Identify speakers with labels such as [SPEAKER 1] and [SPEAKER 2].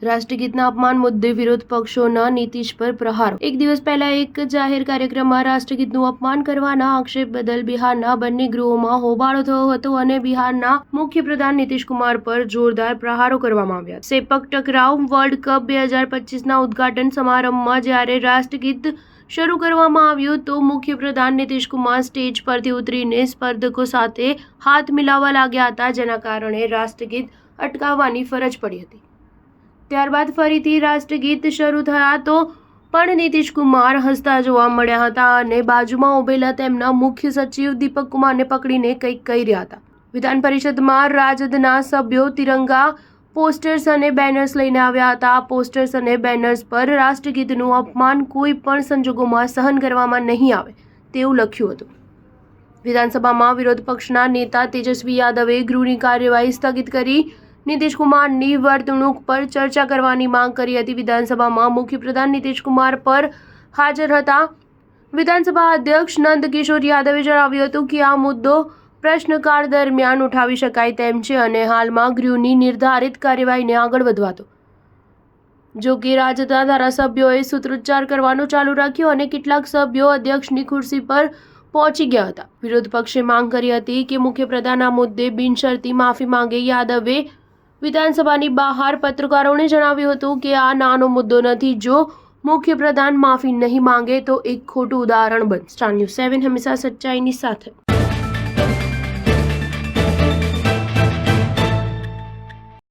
[SPEAKER 1] રાષ્ટ્રગીતના અપમાન મુદ્દે વિરોધ પક્ષોના નીતિશ પર પ્રહારો। એક દિવસ પહેલા એક જાહેર કાર્યક્રમમાં રાષ્ટ્રગીતનું અપમાન કરવાના આક્ષેપ બદલ બિહારના બંને ગૃહોમાં હોબાળો થયો હતો અને બિહારના મુખ્યપ્રધાન નીતિશ કુમાર પર જોરદાર પ્રહારો કરવામાં આવ્યા। સેપક ટકરાવ વર્લ્ડ કપ 2025ના ઉદ્ઘાટન સમારંભમાં જ્યારે રાષ્ટ્રગીત શરૂ કરવામાં આવ્યું તો મુખ્યપ્રધાન નીતિશ કુમાર સ્ટેજ પરથી ઉતરીને સ્પર્ધકો સાથે હાથ મિલાવવા લાગ્યા હતા, જેના કારણે રાષ્ટ્રગીત અટકાવવાની ફરજ પડી હતી। ત્યારબાદ ફરીથી રાષ્ટ્રગીત શરૂ થયા તો પણ નીતિશ કુમાર હસતા જોવા મળ્યા હતા અને બાજુમાં ઉભેલા તેમના મુખ્ય સચિવ દીપક કુમારને પકડીને કંઈક કહી રહ્યા હતા। વિધાન પરિષદમાં રાજદના સભ્યો તિરંગા પોસ્ટર્સ અને બેનર્સ લઈને આવ્યા હતા। પોસ્ટર્સ અને બેનર્સ પર રાષ્ટ્રગીતનું અપમાન કોઈ પણ સંજોગોમાં સહન કરવામાં નહીં આવે તેવું લખ્યું હતું। વિધાનસભામાં વિરોધ પક્ષના નેતા તેજસ્વી યાદવે ગૃહની કાર્યવાહી સ્થગિત કરી નીતિશ કુમારની વર્તણૂક પર ચર્ચા કરવાની માંગ કરી હતી। વિધાનસભામાં મુખ્યપ્રધાન નીતિશ કુમાર પર હાજર હતા વિધાનસભા અધ્યક્ષ નંદકિશોર યાદવે જણાવ્યું હતું કે આ મુદ્દો પ્રશ્નકાળ દરમિયાન ઉઠાવી શકાય તેમ છે અને હાલમાં ગૃહની નિર્ધારિત કાર્યવાહીને આગળ વધવા દો। જો કે રાજદના ધારાસભ્યોએ સૂત્રોચ્ચાર કરવાનું ચાલુ રાખ્યું અને કેટલાક સભ્યો અધ્યક્ષની ખુરશી પર પહોંચી ગયા હતા। વિરોધ પક્ષે માંગ કરી હતી કે મુખ્યપ્રધાન આ મુદ્દે બિનશરતી માફી માંગે। યાદવે વિધાનસભાની બહાર પત્રકારોને જણાવ્યું હતું કે આ નાનો મુદ્દો નથી, જો મુખ્યપ્રધાન માફી નહીં માંગે તો એક ખોટું ઉદાહરણ બનશે। સ્ટાર ન્યૂઝ 7 હંમેશા સચ્ચાઈની સાથે।